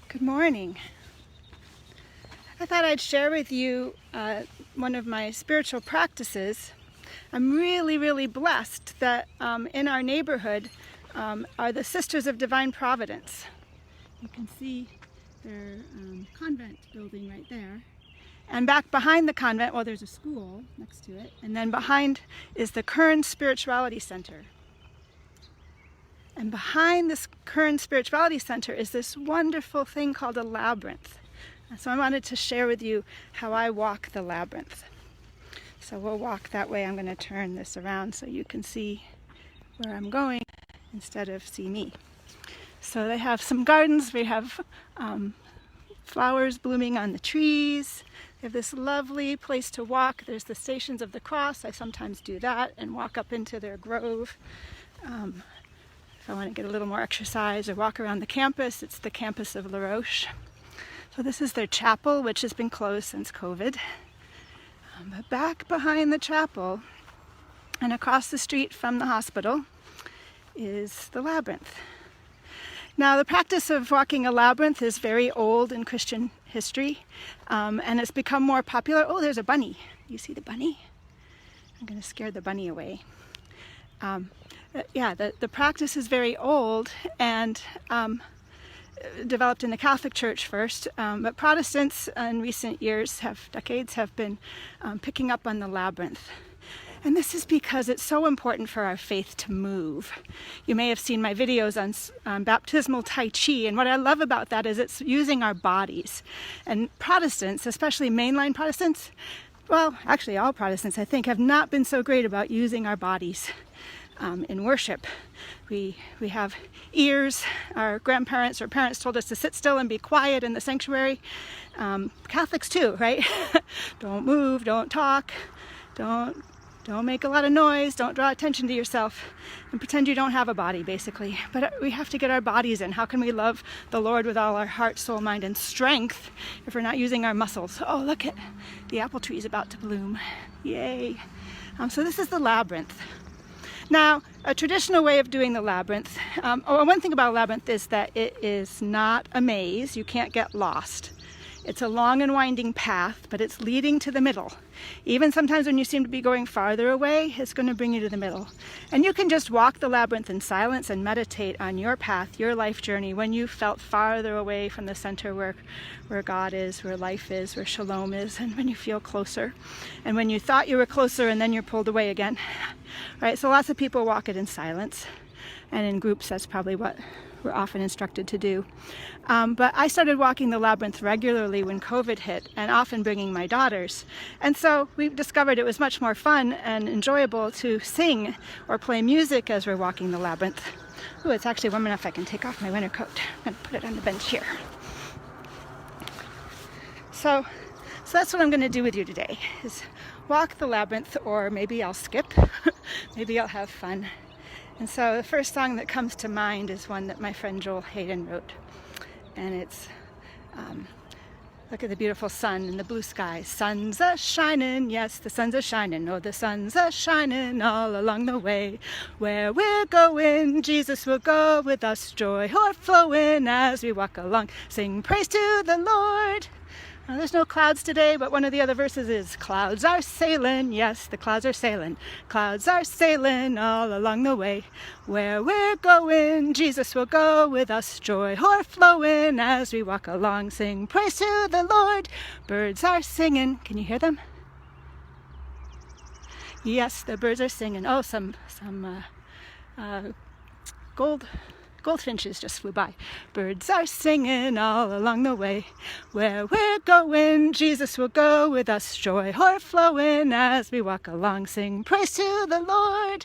Good morning. I thought I'd share with you one of my spiritual practices. I'm really blessed that in our neighborhood are the Sisters of Divine Providence. You can see their convent building right there. And back behind the convent, well, there's a school next to it. And then behind is the Kern Spirituality Center. And behind this Kern Spirituality Center is this wonderful thing called a labyrinth. And so I wanted to share with you how I walk the labyrinth. So we'll walk that way. I'm going to turn this around so you can see where I'm going instead of see me. So they have some gardens. We have flowers blooming on the trees. They have this lovely place to walk. There's the Stations of the Cross. I sometimes do that and walk up into their grove. If I want to get a little more exercise or walk around the campus, it's the campus of La Roche. So this is their chapel, which has been closed since COVID. But back behind the chapel and across the street from the hospital is the labyrinth. Now, the practice of walking a labyrinth is very old in Christian history, and it's become more popular. Oh, there's a bunny. You see the bunny? I'm going to scare the bunny away. The practice is very old and developed in the Catholic Church first, but Protestants in recent years, decades, have been picking up on the labyrinth. And this is because it's so important for our faith to move. You may have seen my videos on baptismal Tai Chi, and what I love about that is it's using our bodies. And Protestants, especially mainline Protestants, well, actually all Protestants, I think, have not been so great about using our bodies in worship. We have ears. Our grandparents or parents told us to sit still and be quiet in the sanctuary. Catholics too, right? Don't move, don't talk, don't make a lot of noise, don't draw attention to yourself, and pretend you don't have a body, basically. But we have to get our bodies in. How can we love the Lord with all our heart, soul, mind, and strength if we're not using our muscles? Oh, look at the apple tree is about to bloom. Yay. So this is the labyrinth. Now, a traditional way of doing the labyrinth, one thing about a labyrinth is that it is not a maze. You can't get lost. It's a long and winding path, but it's leading to the middle. Even sometimes when you seem to be going farther away, it's going to bring you to the middle. And you can just walk the labyrinth in silence and meditate on your path, your life journey, when you felt farther away from the center where God is, where life is, where shalom is, and when you feel closer. And when you thought you were closer and then you're pulled away again. Right? So lots of people walk it in silence. And in groups, that's probably what we're often instructed to do. But I started walking the labyrinth regularly when COVID hit, and often bringing my daughters. And so we discovered it was much more fun and enjoyable to sing or play music as we're walking the labyrinth. Ooh, it's actually warm enough I can take off my winter coat. I'm going to put it on the bench here. So that's what I'm going to do with you today, is walk the labyrinth, or maybe I'll skip. Maybe I'll have fun. And so the first song that comes to mind is one that my friend Joel Hayden wrote. And it's, look at the beautiful sun and the blue sky. Sun's a-shining, yes, the sun's a-shining. Oh, the sun's a-shining all along the way. Where we're going, Jesus will go with us. Joy o'erflowing as we walk along. Sing praise to the Lord. There's no clouds today, but one of the other verses is, clouds are sailing, yes, the clouds are sailing. Clouds are sailing all along the way. Where we're going, Jesus will go with us. Joy o'erflowing as we walk along. Sing praise to the Lord. Birds are singing. Can you hear them? Yes, the birds are singing. Oh, some goldfinches just flew by. Birds are singing all along the way. Where we're going, Jesus will go with us. Joy o'erflowing as we walk along. Sing praise to the Lord.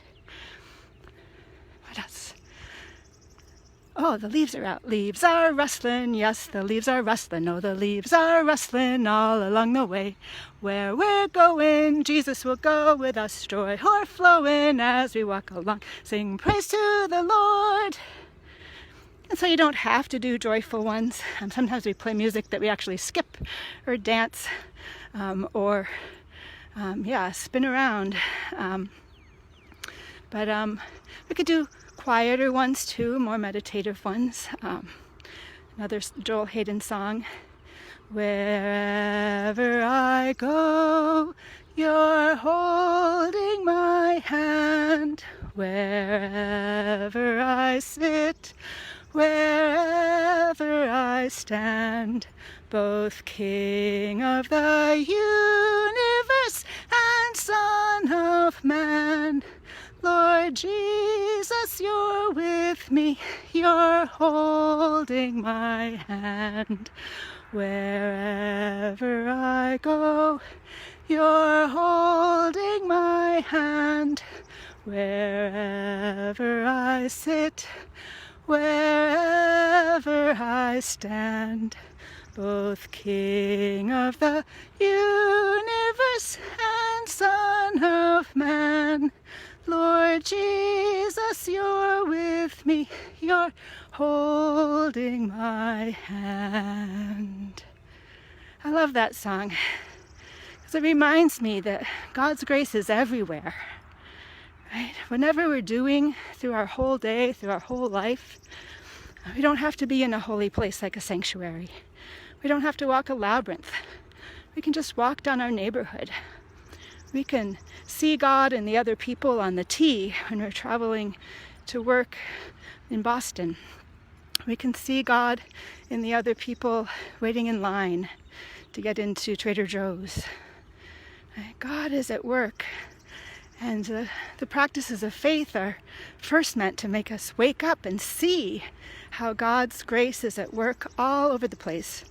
What else? Oh, the leaves are out. Leaves are rustling. Yes, the leaves are rustling. Oh, the leaves are rustling all along the way. Where we're going, Jesus will go with us. Joy o'erflowing as we walk along. Sing praise to the Lord. And so you don't have to do joyful ones. Sometimes we play music that we actually skip or dance or spin around. But we could do quieter ones too, more meditative ones. another Joel Hayden song. Wherever I go, you're holding my hand. Wherever I sit, wherever I stand, both King of the universe and Son of Man. Lord Jesus, you're with me, you're holding my hand. Wherever I go, you're holding my hand. Wherever I sit, wherever I stand, both King of the universe and Son of Man. Lord Jesus, you're with me, you're holding my hand. I love that song because it reminds me that God's grace is everywhere. Right? Whenever we're doing through our whole day, through our whole life, we don't have to be in a holy place like a sanctuary. We don't have to walk a labyrinth. We can just walk down our neighborhood. We can see God and the other people on the T when we're traveling to work in Boston. We can see God in the other people waiting in line to get into Trader Joe's. God is at work. And the practices of faith are first meant to make us wake up and see how God's grace is at work all over the place,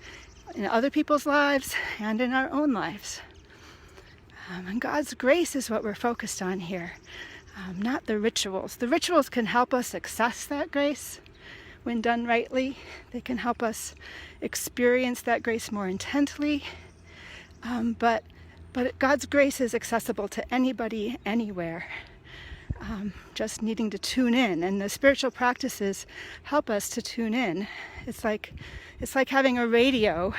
in other people's lives and in our own lives. And God's grace is what we're focused on here, not the rituals. The rituals can help us access that grace when done rightly. They can help us experience that grace more intently. But God's grace is accessible to anybody, anywhere, just needing to tune in. And the spiritual practices help us to tune in. It's like having a radio,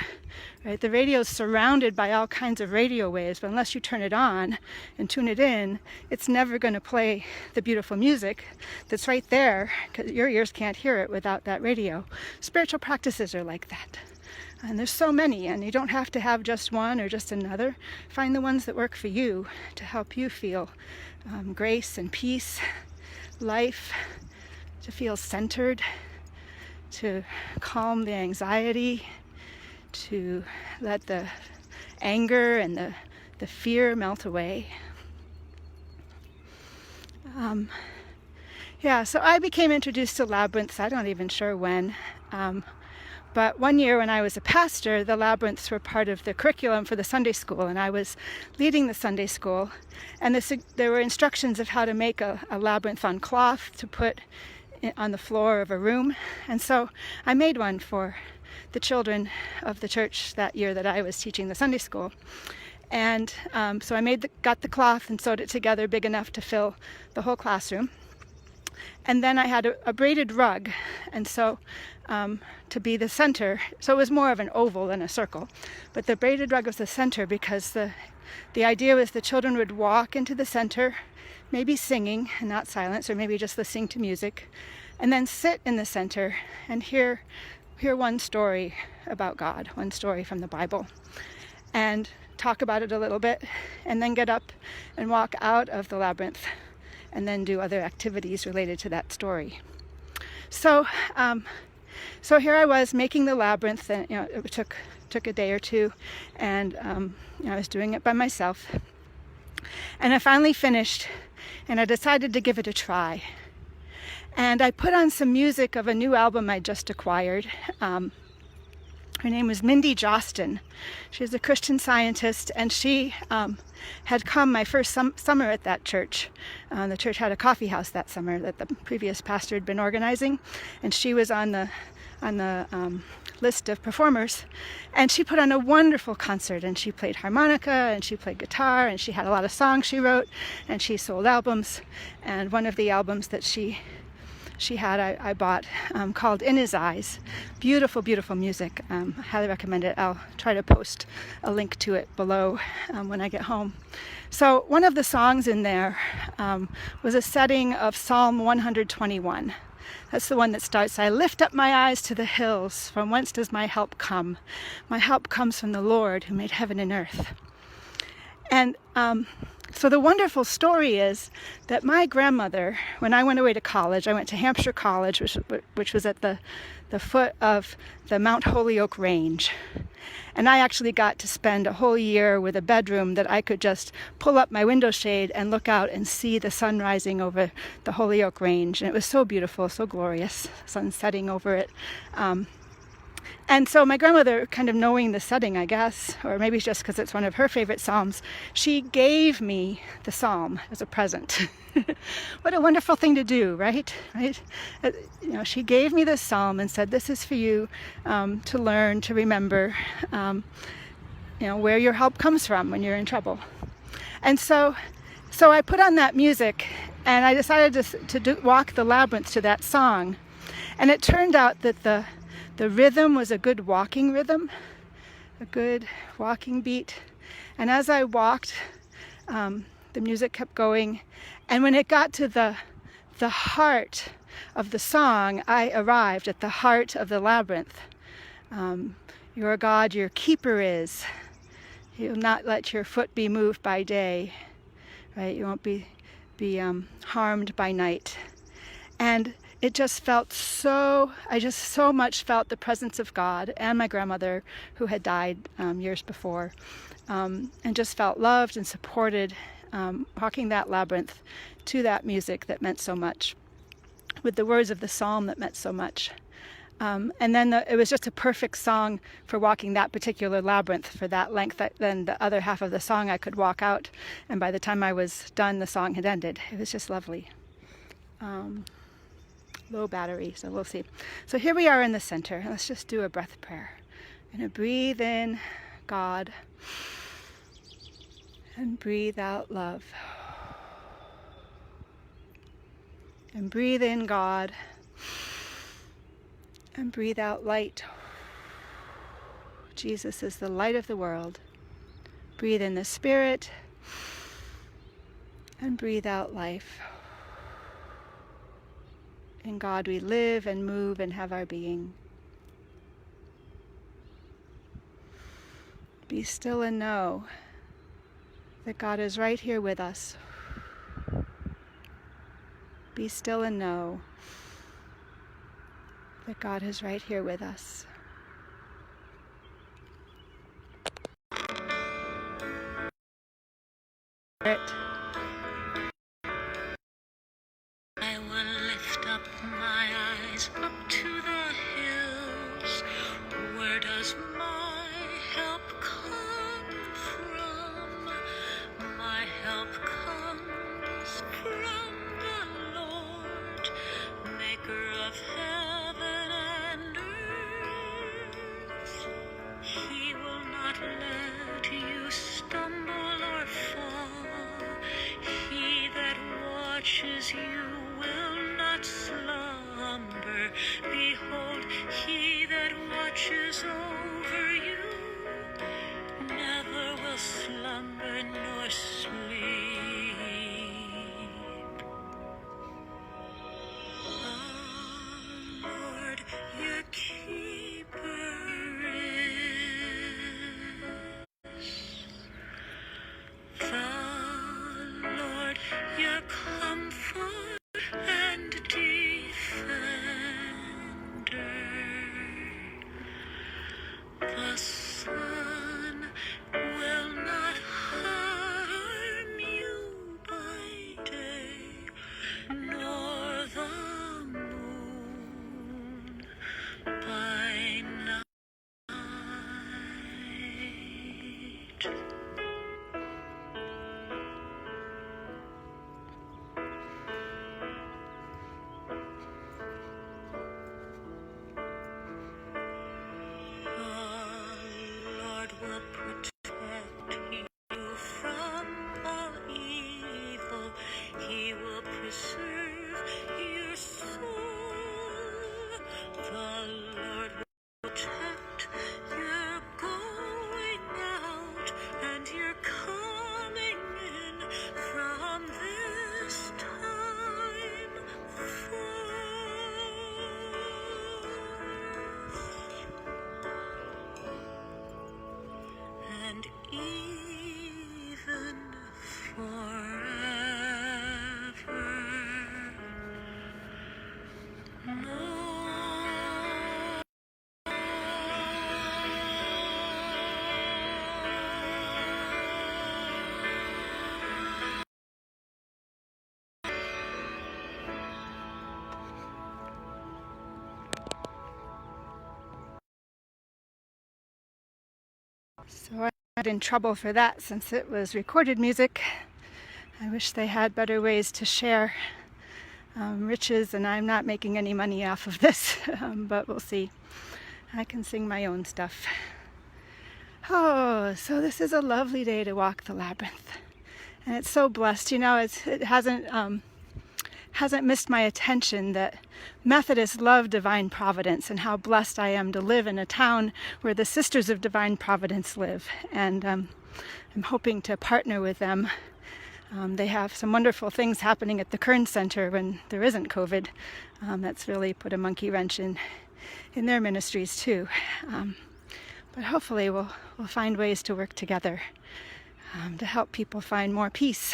right? The radio is surrounded by all kinds of radio waves, but unless you turn it on and tune it in, it's never going to play the beautiful music that's right there, because your ears can't hear it without that radio. Spiritual practices are like that. And there's so many, and you don't have to have just one or just another. Find the ones that work for you to help you feel grace and peace, life, to feel centered, to calm the anxiety, to let the anger and the fear melt away. So I became introduced to Labyrinths, I'm not even sure when. But one year when I was a pastor, the Labyrinths were part of the curriculum for the Sunday school, and I was leading the Sunday school. And there were instructions of how to make a labyrinth on cloth to put on the floor of a room. And so I made one for the children of the church that year that I was teaching the Sunday school. And so I got the cloth and sewed it together big enough to fill the whole classroom. And then I had a braided rug, and so to be the center, so it was more of an oval than a circle, but the braided rug was the center because the idea was the children would walk into the center, maybe singing and not silence, or maybe just listening to music, and then sit in the center and hear one story about God, one story from the Bible, and talk about it a little bit, and then get up and walk out of the labyrinth and then do other activities related to that story. So here I was making the labyrinth, and it took a day or two, and I was doing it by myself. And I finally finished, and I decided to give it a try. And I put on some music of a new album I just acquired. Her name was Mindy Jostin. She's a Christian Scientist, and she had come my first summer at that church. The church had a coffee house that summer that the previous pastor had been organizing, and she was on the list of performers. And she put on a wonderful concert, and she played harmonica, and she played guitar, and she had a lot of songs she wrote, and she sold albums. And one of the albums that she had, I bought, called In His Eyes. Beautiful, beautiful music. I highly recommend it. I'll try to post a link to it below when I get home. So one of the songs in there was a setting of Psalm 121. That's the one that starts, I lift up my eyes to the hills. From whence does my help come? My help comes from the Lord who made heaven and earth. And so the wonderful story is that my grandmother, when I went away to college, I went to Hampshire College, which was at the foot of the Mount Holyoke Range. And I actually got to spend a whole year with a bedroom that I could just pull up my window shade and look out and see the sun rising over the Holyoke Range. And it was so beautiful, so glorious, sun setting over it. And so my grandmother, kind of knowing the setting, I guess, or maybe just because it's one of her favorite psalms, she gave me the psalm as a present. What a wonderful thing to do, right? She gave me this psalm and said, this is for you to learn, to remember, where your help comes from when you're in trouble. And so I put on that music, and I decided to walk the labyrinth to that song. And it turned out that the rhythm was a good walking rhythm, a good walking beat. And as I walked, the music kept going. And when it got to the heart of the song, I arrived at the heart of the labyrinth. Your God, your keeper is. He'll not let your foot be moved by day, right? You won't be harmed by night. And it just felt I just so much felt the presence of God and my grandmother, who had died years before, and just felt loved and supported, walking that labyrinth to that music that meant so much, with the words of the psalm that meant so much. And then it was just a perfect song for walking that particular labyrinth for that length. Then the other half of the song I could walk out, and by the time I was done, the song had ended. It was just lovely. Low battery, so we'll see. So here we are in the center. Let's just do a breath prayer. I'm going to breathe in God and breathe out love. And breathe in God and breathe out light. Jesus is the light of the world. Breathe in the Spirit and breathe out life. In God we live and move and have our being. Be still and know that God is right here with us. Be still and know that God is right here with us. I will lift up my eyes up to the hills. Where does my help come from? My help comes from the Lord, maker of heaven and earth. He will not let you stumble or fall. He that watches you will not slumber. Behold, he that watches over you never will slumber nor sleep. The Lord your keeper is. The Lord your comfort and defender. The sun will not harm you by day, nor the moon by night. So I got in trouble for that since it was recorded music. I wish they had better ways to share riches, and I'm not making any money off of this, but we'll see. I can sing my own stuff. Oh, so this is a lovely day to walk the labyrinth. And it's so blessed, you know, it hasn't missed my attention that Methodists love divine providence, and how blessed I am to live in a town where the Sisters of Divine Providence live. And I'm hoping to partner with them. They have some wonderful things happening at the Kern Center when there isn't COVID. That's really put a monkey wrench in their ministries too. But hopefully we'll find ways to work together to help people find more peace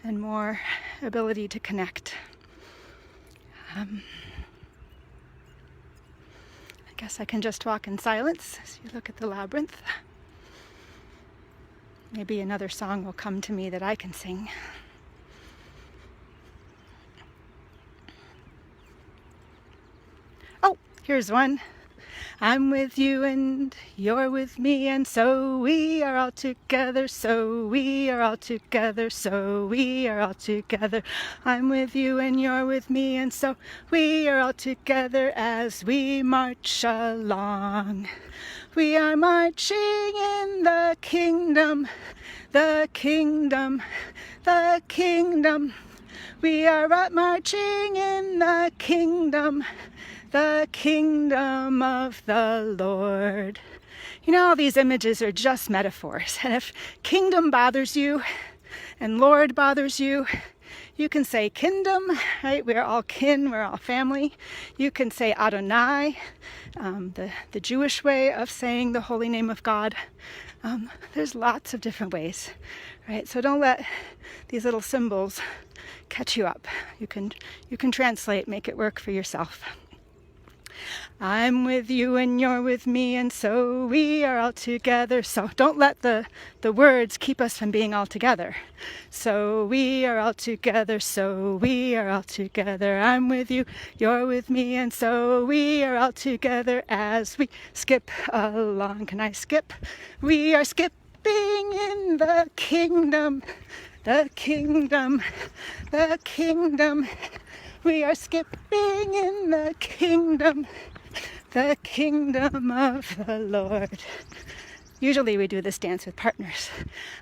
and more ability to connect. I guess I can just walk in silence as you look at the labyrinth. Maybe another song will come to me that I can sing. Oh, here's one. I'm with you and you're with me, and so we are all together, so we are all together, so we are all together. I'm with you and you're with me, and so we are all together as we march along. We are marching in the kingdom, the kingdom, the kingdom. We are marching in the kingdom of the Lord. You know, all these images are just metaphors. And if kingdom bothers you and Lord bothers you, you can say kingdom, right? We're all kin, we're all family. You can say Adonai, the Jewish way of saying the holy name of God. There's lots of different ways, right? So don't let these little symbols catch you up. You can translate, make it work for yourself. I'm with you and you're with me, and so we are all together. So don't let the words keep us from being all together. So we are all together, so we are all together. I'm with you, you're with me, and so we are all together as we skip along. Can I skip? We are skipping in the kingdom, the kingdom, the kingdom. We are skipping in the kingdom of the Lord. Usually we do this dance with partners.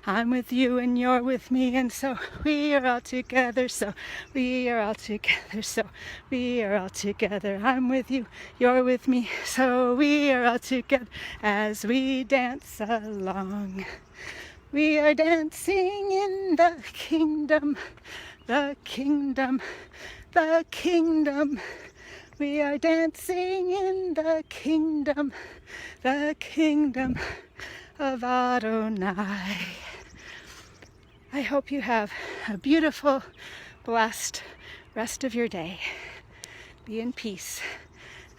I'm with you and you're with me, and so we are all together, so we are all together, so we are all together. I'm with you, you're with me, so we are all together as we dance along. We are dancing in the kingdom, the kingdom, the kingdom. We are dancing in the kingdom of Adonai. I hope you have a beautiful, blessed rest of your day. Be in peace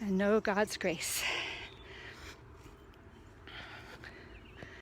and know God's grace.